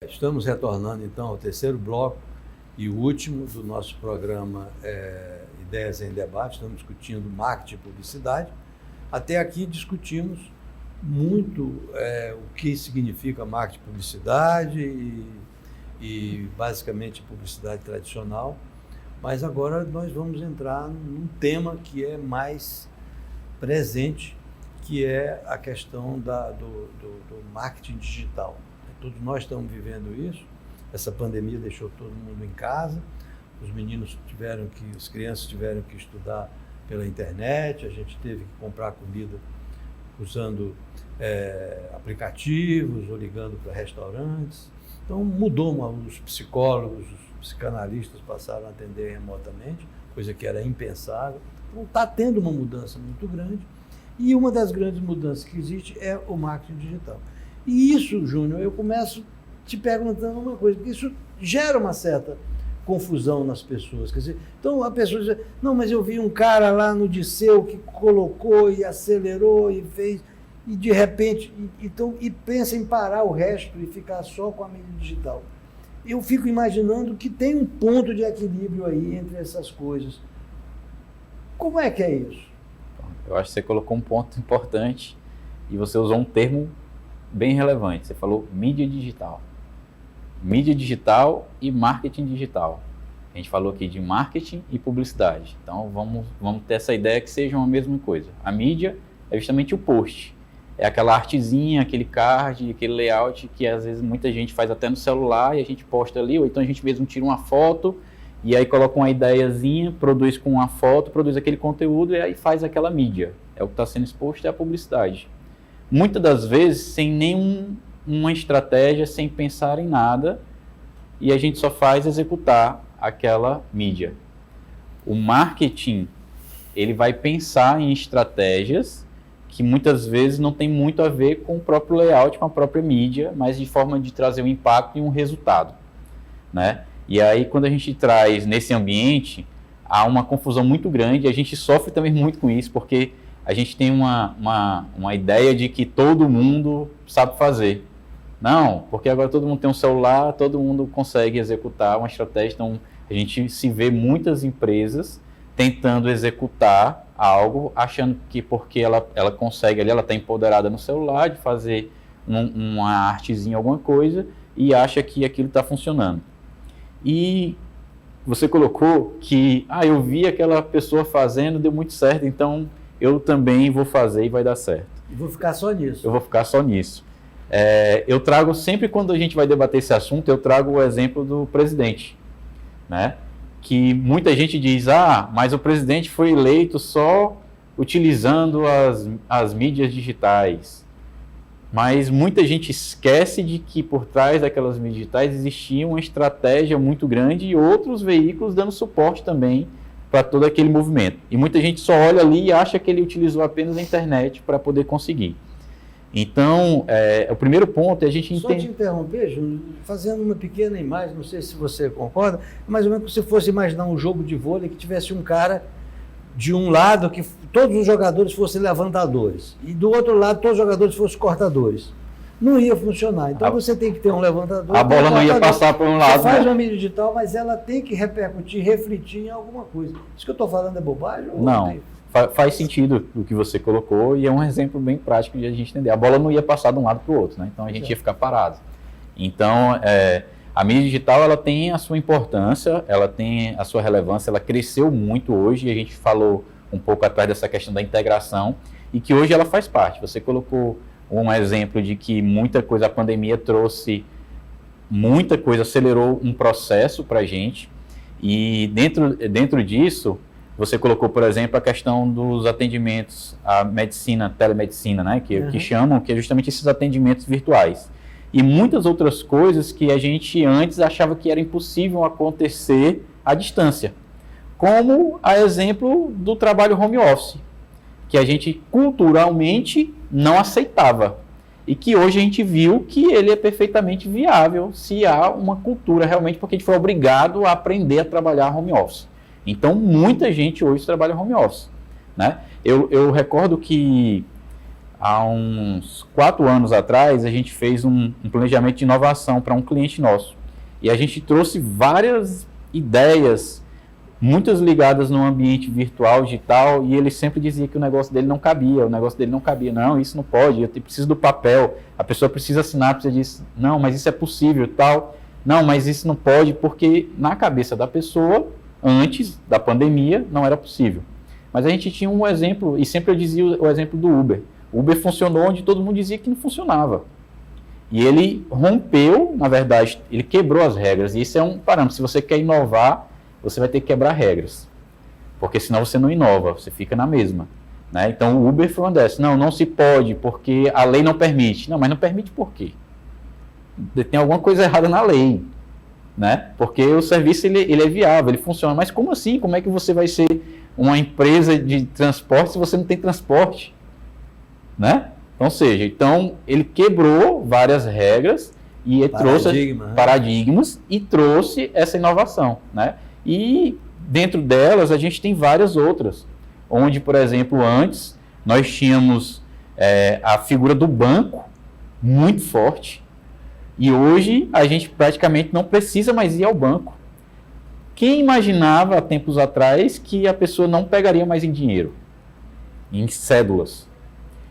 Estamos retornando então ao terceiro bloco e último do nosso programa Ideias em Debate. Estamos discutindo marketing e publicidade. Até aqui discutimos muito o que significa marketing e publicidade e basicamente publicidade tradicional, mas agora nós vamos entrar num tema que é mais presente, que é a questão do marketing digital. Todos nós estamos vivendo isso. Essa pandemia deixou todo mundo em casa. As crianças tiveram que estudar pela internet. A gente teve que comprar comida usando aplicativos ou ligando para restaurantes. Então mudou. Os psicólogos, os psicanalistas passaram a atender remotamente, coisa que era impensável. Então está tendo uma mudança muito grande. E uma das grandes mudanças que existe é o marketing digital. E isso, Júnior, eu começo te perguntando uma coisa, porque isso gera uma certa confusão nas pessoas. Quer dizer, então a pessoa diz, não, mas eu vi um cara lá no Disseu que colocou e acelerou e fez, e de repente, e pensa em parar o resto e ficar só com a mídia digital. Eu fico imaginando que tem um ponto de equilíbrio aí entre essas coisas. Como é que é isso? Eu acho que você colocou um ponto importante e você usou um termo bem relevante. Você falou mídia digital. Mídia digital e marketing digital. A gente falou aqui de marketing e publicidade. Então vamos ter essa ideia que sejam a mesma coisa. A mídia é justamente o post. É aquela artezinha, aquele card, aquele layout que às vezes muita gente faz até no celular e a gente posta ali, ou então a gente mesmo tira uma foto e aí coloca uma ideiazinha, produz com uma foto, produz aquele conteúdo e aí faz aquela mídia. É o que está sendo exposto, é a publicidade. Muitas das vezes sem nenhuma estratégia, sem pensar em nada, e a gente só faz executar aquela mídia. O marketing, ele vai pensar em estratégias que muitas vezes não tem muito a ver com o próprio layout, com a própria mídia, mas de forma de trazer um impacto e um resultado, né? E aí, quando a gente traz nesse ambiente, há uma confusão muito grande, e a gente sofre também muito com isso, porque a gente tem uma ideia de que todo mundo sabe fazer. Não, porque agora todo mundo tem um celular, todo mundo consegue executar uma estratégia. Então, a gente se vê muitas empresas tentando executar algo, achando que porque ela consegue ali, ela está empoderada no celular de fazer uma artezinha, alguma coisa, e acha que aquilo está funcionando. E você colocou que, eu vi aquela pessoa fazendo, deu muito certo, então eu também vou fazer e vai dar certo. E vou ficar só nisso. Eu vou ficar só nisso. Eu trago sempre, quando a gente vai debater esse assunto, eu trago o exemplo do presidente, né? Que muita gente diz, mas o presidente foi eleito só utilizando as mídias digitais. Mas muita gente esquece de que por trás daquelas mídias digitais existia uma estratégia muito grande e outros veículos dando suporte também para todo aquele movimento. E muita gente só olha ali e acha que ele utilizou apenas a internet para poder conseguir. Então, o primeiro ponto é a gente entender... Só te interromper, Júnior, fazendo uma pequena imagem, não sei se você concorda, mais ou menos como se fosse imaginar um jogo de vôlei que tivesse um cara de um lado que todos os jogadores fossem levantadores e do outro lado todos os jogadores fossem cortadores. Não ia funcionar. Então você tem que ter um levantador. A bola não ia passar por um lado. Você faz uma mídia digital, mas ela tem que repercutir, refletir em alguma coisa. Isso que eu estou falando é bobagem? Não. Faz sentido o que você colocou e é um exemplo bem prático de a gente entender. A bola não ia passar de um lado para o outro, né? Então a gente ia ficar parado. Então, a mídia digital ela tem a sua importância, ela tem a sua relevância, ela cresceu muito hoje e a gente falou um pouco atrás dessa questão da integração e que hoje ela faz parte. Você colocou um exemplo de que muita coisa, a pandemia trouxe muita coisa, acelerou um processo para a gente e dentro disso, você colocou, por exemplo, a questão dos atendimentos, a medicina, telemedicina, né, que chamam, que é justamente esses atendimentos virtuais. E muitas outras coisas que a gente antes achava que era impossível acontecer à distância. Como a exemplo do trabalho home office, que a gente culturalmente não aceitava. E que hoje a gente viu que ele é perfeitamente viável se há uma cultura realmente, porque a gente foi obrigado a aprender a trabalhar home office. Então, muita gente hoje trabalha home office, né? Eu recordo que há uns 4 anos atrás, a gente fez um planejamento de inovação para um cliente nosso. E a gente trouxe várias ideias, muitas ligadas no ambiente virtual, digital, e ele sempre dizia que o negócio dele não cabia, não, isso não pode, eu preciso do papel, a pessoa precisa assinar, precisa disso, não, mas isso é possível, tal, não, mas isso não pode, porque na cabeça da pessoa, antes da pandemia, não era possível. Mas a gente tinha um exemplo, e sempre eu dizia o exemplo do Uber. O Uber funcionou onde todo mundo dizia que não funcionava. E ele rompeu, na verdade, ele quebrou as regras. E isso é um parâmetro. Se você quer inovar, você vai ter que quebrar regras. Porque senão você não inova, você fica na mesma. Né? Então o Uber foi uma dessas. Não se pode, porque a lei não permite. Não, mas não permite por quê? Tem alguma coisa errada na lei. Né? Porque o serviço ele é viável, ele funciona. Mas como assim? Como é que você vai ser uma empresa de transporte se você não tem transporte? Né? Ou seja, então ele quebrou várias regras e trouxe paradigmas e trouxe essa inovação, né? E dentro delas a gente tem várias outras, onde, por exemplo, antes nós tínhamos a figura do banco muito forte e hoje a gente praticamente não precisa mais ir ao banco. Quem imaginava há tempos atrás que a pessoa não pegaria mais em dinheiro, em cédulas?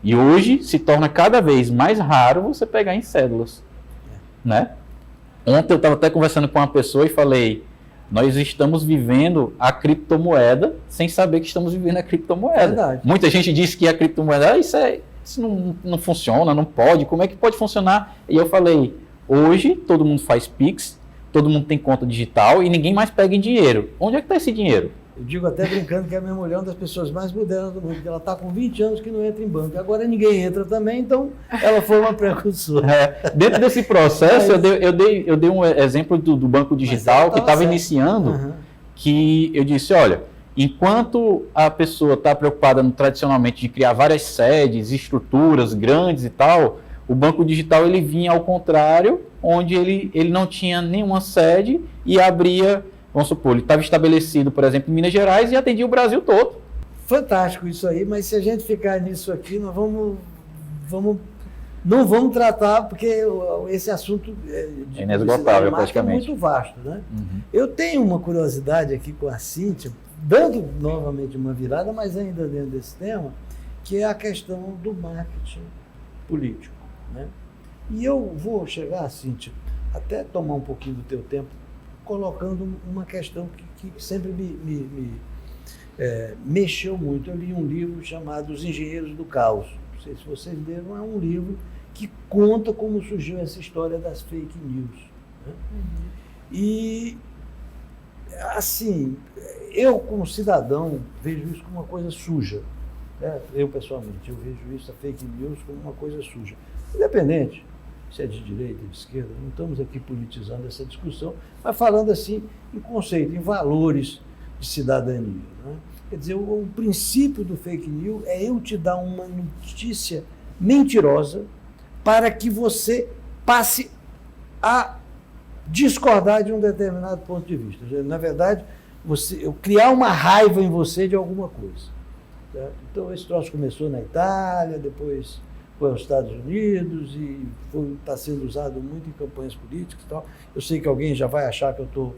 E hoje se torna cada vez mais raro você pegar em cédulas, né? Ontem eu estava até conversando com uma pessoa e falei, nós estamos vivendo a criptomoeda sem saber que estamos vivendo a criptomoeda. Verdade. Muita gente diz que a criptomoeda, isso não funciona, não pode, como é que pode funcionar? E eu falei, hoje todo mundo faz Pix, todo mundo tem conta digital e ninguém mais pega em dinheiro. Onde é que está esse dinheiro? Eu digo até brincando que a minha mulher é uma das pessoas mais modernas do mundo, porque ela está com 20 anos que não entra em banco. Agora ninguém entra também, então ela foi uma precursora. Dentro desse processo, eu dei um exemplo do banco digital que estava iniciando, que eu disse, olha, enquanto a pessoa está preocupada tradicionalmente de criar várias sedes, estruturas grandes e tal, o banco digital ele vinha ao contrário, onde ele não tinha nenhuma sede e abria... Vamos supor, ele estava estabelecido, por exemplo, em Minas Gerais e atendia o Brasil todo. Fantástico isso aí, mas se a gente ficar nisso aqui, nós não vamos tratar, porque esse assunto é inesgotável praticamente. É muito vasto, né? Uhum. Eu tenho uma curiosidade aqui com a Cíntia, dando novamente uma virada, mas ainda dentro desse tema, que é a questão do marketing político, né? E eu vou chegar, Cíntia, até tomar um pouquinho do teu tempo, colocando uma questão que sempre me mexeu muito. Eu li um livro chamado Os Engenheiros do Caos. Não sei se vocês leram, é um livro que conta como surgiu essa história das fake news. Né? Uhum. E, assim, eu como cidadão vejo isso como uma coisa suja. Né? Eu, pessoalmente, eu vejo isso, a fake news, como uma coisa suja. Independente se é de direita, de esquerda, não estamos aqui politizando essa discussão, mas falando assim em conceito, em valores de cidadania. Né? Quer dizer, o princípio do fake news é eu te dar uma notícia mentirosa para que você passe a discordar de um determinado ponto de vista. Na verdade, eu criar uma raiva em você de alguma coisa. Certo? Então, esse troço começou na Itália, depois foi aos Estados Unidos e está sendo usado muito em campanhas políticas e tal. Eu sei que alguém já vai achar que eu estou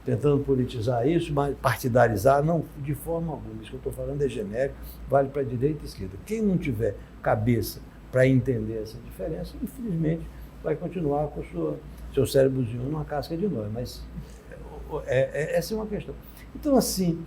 tentando politizar isso, mas partidarizar, não, de forma alguma. Isso que eu estou falando é genérico, vale para a direita e esquerda. Quem não tiver cabeça para entender essa diferença, infelizmente, vai continuar com seu cérebrozinho numa casca de noz. Mas essa é uma questão. Então, assim,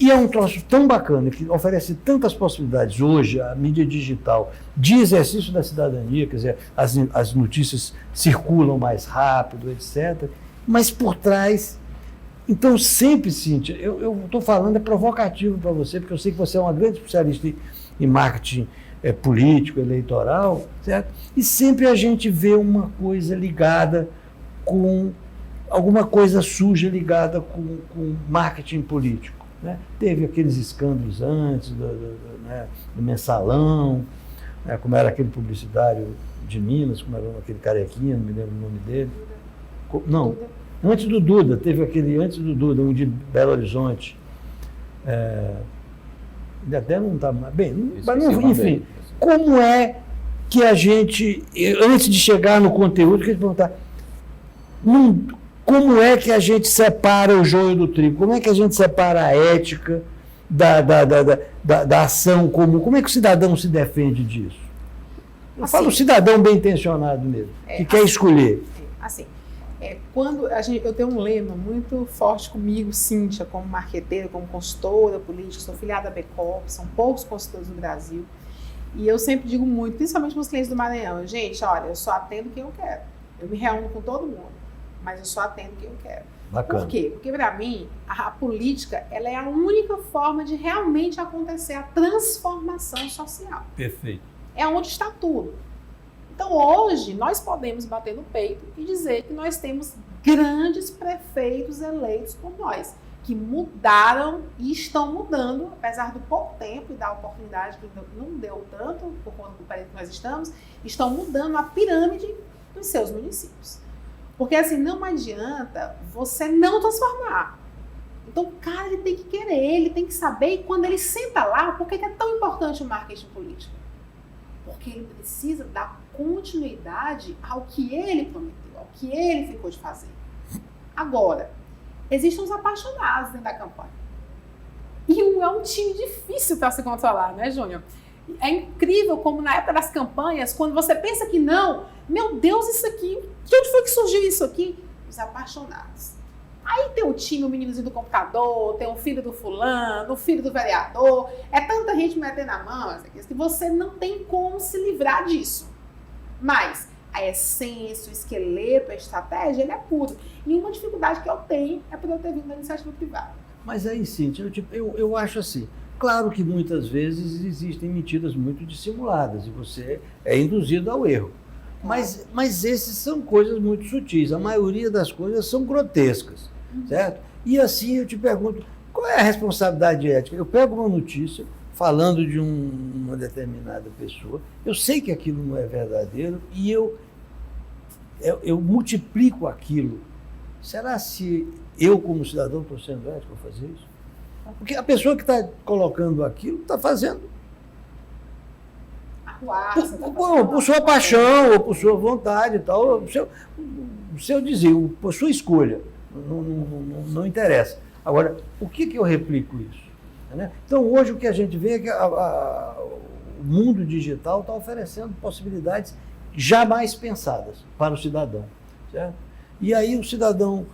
e é um troço tão bacana, que oferece tantas possibilidades hoje, a mídia digital, de exercício da cidadania, quer dizer, as notícias circulam mais rápido, etc. Mas por trás, então sempre, Cíntia, eu estou falando, é provocativo para você, porque eu sei que você é uma grande especialista em marketing político, eleitoral, certo? E sempre a gente vê uma coisa ligada com, alguma coisa suja ligada com marketing político. Né? Teve aqueles escândalos antes do Mensalão, né? Como era aquele publicitário de Minas, como era aquele carequinha, não me lembro o nome dele. Não, antes do Duda, teve aquele antes do Duda, um de Belo Horizonte. Ele até não está mais. Bem, Esqueci mas o nome enfim, dele. como é que a gente, antes de chegar no conteúdo, eu queria te perguntar, como é que a gente separa o joio do trigo? Como é que a gente separa a ética da ação comum? Como é que o cidadão se defende disso? Eu falo o cidadão bem intencionado mesmo, que quer escolher. Assim, quando eu tenho um lema muito forte comigo, Cíntia, como marqueteira, como consultora política, sou filiada à BECOP, são poucos consultores no Brasil, e eu sempre digo muito, principalmente para os clientes do Maranhão, gente, olha, eu só atendo quem eu quero. Eu me reúno com todo mundo, mas eu só atendo quem eu quero. Bacana. Por quê? Porque, para mim, a política ela é a única forma de realmente acontecer a transformação social. Perfeito. É onde está tudo. Então, hoje, nós podemos bater no peito e dizer que nós temos grandes prefeitos eleitos por nós, que mudaram e estão mudando, apesar do pouco tempo e da oportunidade que não deu tanto, por conta do período que nós estão mudando a pirâmide dos seus municípios. Porque, assim, não adianta você não transformar. Então, o cara ele tem que querer, ele tem que saber, e quando ele senta lá, por que é tão importante o marketing político? Porque ele precisa dar continuidade ao que ele prometeu, ao que ele ficou de fazer. Agora, existem os apaixonados dentro da campanha. E é um time difícil para se controlar, né, Júnior? É incrível como na época das campanhas, quando você pensa que não, meu Deus, isso aqui, de onde foi que surgiu isso aqui? Os apaixonados. Aí tem o time, o meninozinho do computador, tem o filho do fulano, o filho do vereador, é tanta gente metendo a mão, que você não tem como se livrar disso. Mas a essência, o esqueleto, a estratégia, ele é puro. E uma dificuldade que eu tenho é por eu ter vindo da iniciativa privada. Mas aí, Cíntia, eu acho assim, claro que muitas vezes existem mentiras muito dissimuladas e você é induzido ao erro. Mas esses são coisas muito sutis. A maioria das coisas são grotescas, certo? E assim eu te pergunto, qual é a responsabilidade ética? Eu pego uma notícia falando de uma determinada pessoa, eu sei que aquilo não é verdadeiro e eu multiplico aquilo. Será se eu, como cidadão, estou sendo ético ao fazer isso? Porque a pessoa que está colocando aquilo está fazendo por sua paixão, ou por sua vontade e tal, o seu desígnio, por sua escolha, não interessa. Agora, o que eu replico isso? Né? Então, hoje o que a gente vê é que o mundo digital está oferecendo possibilidades jamais pensadas para o cidadão. Certo? E aí o cidadão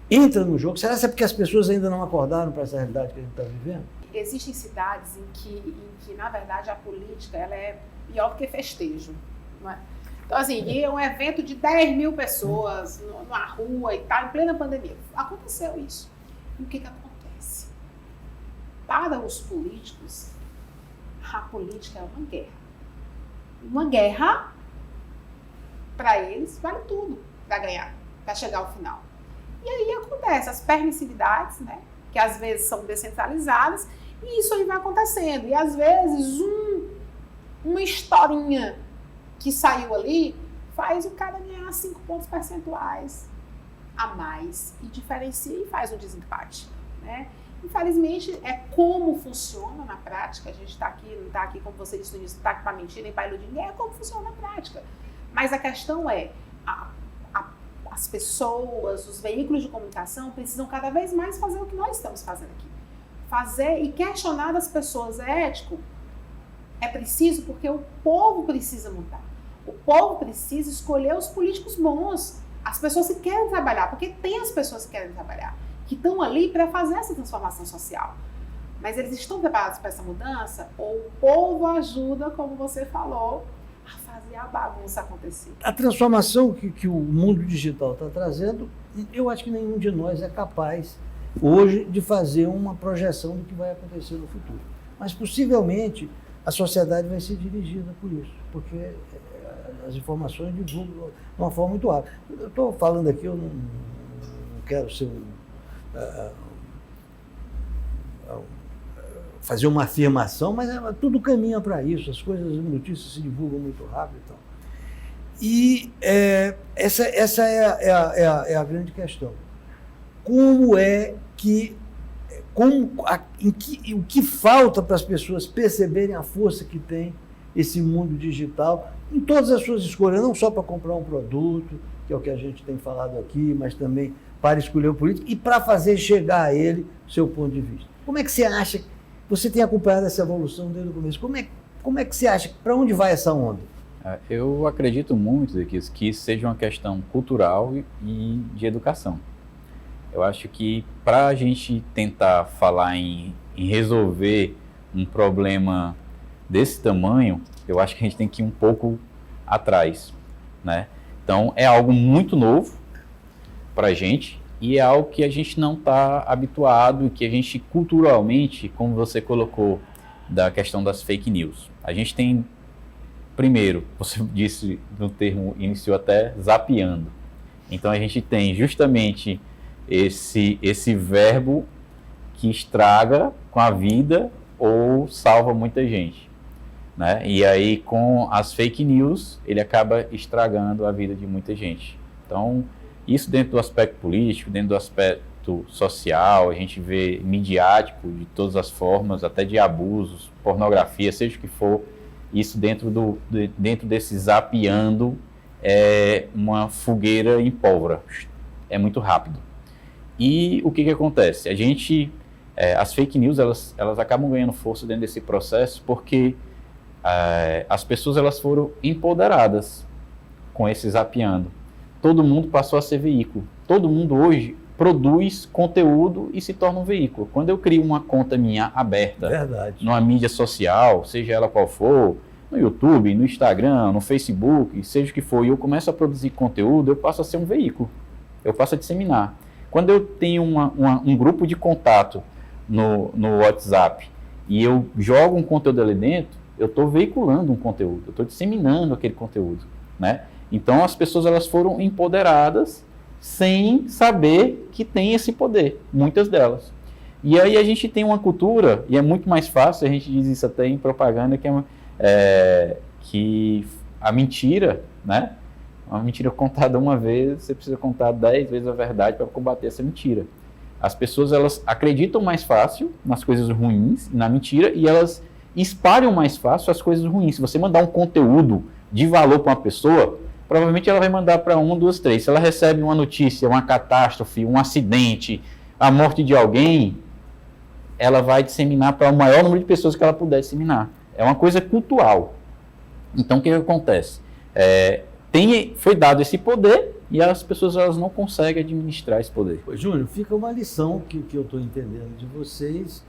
entra no jogo. Será que é porque as pessoas ainda não acordaram para essa realidade que a gente está vivendo? Existem cidades em que, na verdade, a política ela é pior do que festejo. Não é? Então, assim, um evento de 10 mil pessoas numa rua e tal, em plena pandemia. Aconteceu isso. E o que acontece? Para os políticos, a política é uma guerra. Uma guerra, para eles, vale tudo para ganhar, para chegar ao final. E aí acontece as permissividades, né? Que às vezes são descentralizadas, e isso aí vai acontecendo. E às vezes uma historinha que saiu ali faz o cara ganhar 5 pontos percentuais a mais e diferencia e faz um desempate, né? Infelizmente, é como funciona na prática. A gente está aqui, não está aqui, como você disse no início, não está aqui para mentir nem para iludir ninguém, é como funciona na prática. Mas a questão é, as pessoas, os veículos de comunicação precisam cada vez mais fazer o que nós estamos fazendo aqui. Fazer e questionar das pessoas é ético? É preciso porque o povo precisa mudar. O povo precisa escolher os políticos bons, as pessoas que querem trabalhar, porque tem as pessoas que querem trabalhar, que estão ali para fazer essa transformação social. Mas eles estão preparados para essa mudança? Ou o povo ajuda, como você falou, a fazer a bagunça acontecer? A transformação que o mundo digital está trazendo, eu acho que nenhum de nós é capaz hoje de fazer uma projeção do que vai acontecer no futuro. Mas possivelmente a sociedade vai ser dirigida por isso, porque as informações divulgam de uma forma muito rápida. Eu estou falando aqui, eu não quero ser fazer uma afirmação, mas tudo caminha para isso, as coisas, as notícias se divulgam muito rápido e tal. E essa é a grande questão. Como é que o que falta para as pessoas perceberem a força que tem esse mundo digital em todas as suas escolhas, não só para comprar um produto, que é o que a gente tem falado aqui, mas também para escolher o político e para fazer chegar a ele o seu ponto de vista. Como é que você acha, você tem acompanhado essa evolução desde o começo, como é que você acha, para onde vai essa onda? Eu acredito muito que isso seja uma questão cultural e de educação. Eu acho que para a gente tentar falar em resolver um problema desse tamanho, eu acho que a gente tem que ir um pouco atrás, né? Então, é algo muito novo para a gente e é algo que a gente não está habituado e que a gente culturalmente, como você colocou, da questão das fake news. A gente tem, primeiro, você disse no termo, iniciou até zapeando. Então, a gente tem justamente esse verbo que estraga com a vida ou salva muita gente, né? E aí com as fake news ele acaba estragando a vida de muita gente. Então isso dentro do aspecto político, dentro do aspecto social, a gente vê midiático de todas as formas, até de abusos, pornografia, seja o que for, isso dentro desse zapeando é uma fogueira em pólvora, é muito rápido. E o que acontece? As fake news, elas acabam ganhando força dentro desse processo porque as pessoas elas foram empoderadas com esse zapeando. Todo mundo passou a ser veículo. Todo mundo hoje produz conteúdo e se torna um veículo. Quando eu crio uma conta minha aberta, numa mídia social, seja ela qual for, no YouTube, no Instagram, no Facebook, seja o que for, e eu começo a produzir conteúdo, eu passo a ser um veículo. Eu passo a disseminar. Quando eu tenho um grupo de contato no WhatsApp e eu jogo um conteúdo ali dentro, eu estou veiculando um conteúdo, eu estou disseminando aquele conteúdo, né? Então as pessoas elas foram empoderadas sem saber que tem esse poder, muitas delas. E aí a gente tem uma cultura, e é muito mais fácil, a gente diz isso até em propaganda, que a mentira, né? Uma mentira contada uma vez, você precisa contar 10 vezes a verdade para combater essa mentira. As pessoas elas acreditam mais fácil nas coisas ruins, na mentira, e elas espalham mais fácil as coisas ruins. Se você mandar um conteúdo de valor para uma pessoa, provavelmente ela vai mandar para 1, 2, 3. Se ela recebe uma notícia, uma catástrofe, um acidente, a morte de alguém, ela vai disseminar para o maior número de pessoas que ela puder disseminar. É uma coisa cultural. Então, o que acontece? Foi dado esse poder e as pessoas elas não conseguem administrar esse poder. Júnior, fica uma lição que eu estou entendendo de vocês,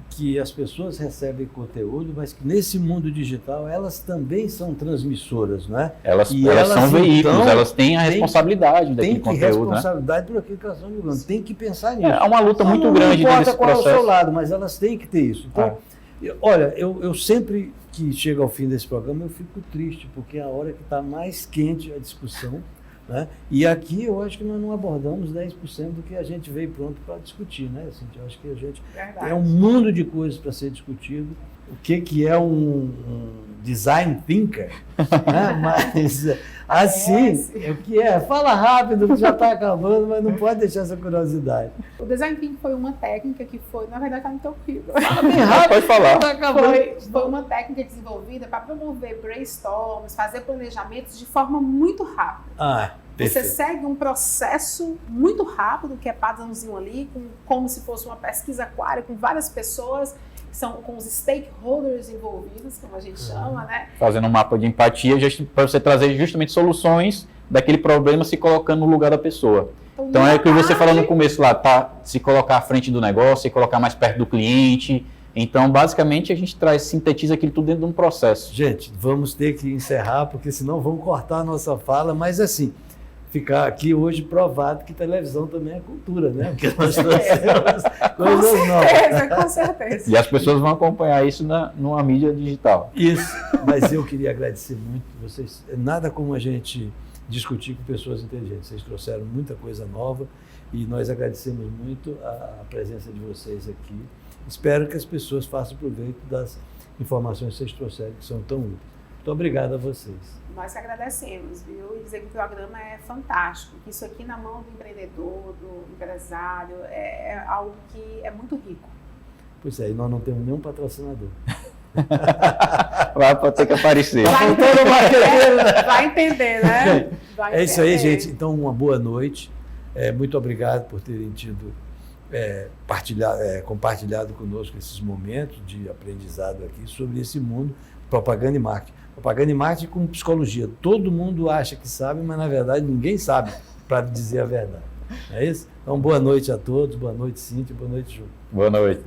que as pessoas recebem conteúdo, mas que nesse mundo digital elas também são transmissoras, não é? Elas são veículos, então, elas têm a responsabilidade daquele conteúdo. Tem responsabilidade por aquilo que elas estão divulgando, tem que pensar nisso. É uma luta muito grande nesse processo. Não importa qual é o seu lado, mas elas têm que ter isso. Então, olha, eu sempre que chego ao fim desse programa eu fico triste, porque é a hora que está mais quente a discussão, né? E aqui eu acho que nós não abordamos 10% do que a gente veio pronto para discutir, né? Assim, eu acho que a gente tem um mundo de coisas para ser discutido. O que é um design thinker, né? Mas assim, o que é? Fala rápido, que já está acabando, mas não pode deixar essa curiosidade. O design thinking foi uma técnica que foi, na verdade, está no teu currículo. Fala bem rápido, pode falar. Foi uma técnica desenvolvida para promover brainstorms, fazer planejamentos de forma muito rápida. Você segue um processo muito rápido, que é padrãozinho ali, como se fosse uma pesquisa aquária, com várias pessoas, com os stakeholders envolvidos, como a gente chama, né? Fazendo um mapa de empatia para você trazer justamente soluções daquele problema se colocando no lugar da pessoa. Então é o que você falou no começo lá, tá? Se colocar à frente do negócio, se colocar mais perto do cliente. Então, basicamente, a gente sintetiza aquilo tudo dentro de um processo. Gente, vamos ter que encerrar, porque senão vão cortar a nossa fala, mas assim, ficar aqui hoje provado que televisão também é cultura, né? Porque nós trouxemos coisas novas. Com certeza. E as pessoas vão acompanhar isso numa mídia digital. Isso, mas eu queria agradecer muito vocês. Nada como a gente discutir com pessoas inteligentes. Vocês trouxeram muita coisa nova e nós agradecemos muito a presença de vocês aqui. Espero que as pessoas façam proveito das informações que vocês trouxeram, que são tão úteis. Muito obrigado a vocês. Nós que agradecemos, viu? E dizer que o programa é fantástico, que isso aqui na mão do empreendedor, do empresário, é algo que é muito rico. Pois é, e nós não temos nenhum patrocinador. Vai ter que aparecer. Vai entender, vai entender, né? É isso aí, gente. Então, uma boa noite. Muito obrigado por terem tido, compartilhado conosco esses momentos de aprendizado aqui sobre esse mundo, propaganda e marketing. Propaganda e marketing com psicologia. Todo mundo acha que sabe, mas na verdade ninguém sabe, para dizer a verdade. É isso? Então, boa noite a todos. Boa noite, Cíntia. Boa noite, Ju. Boa noite.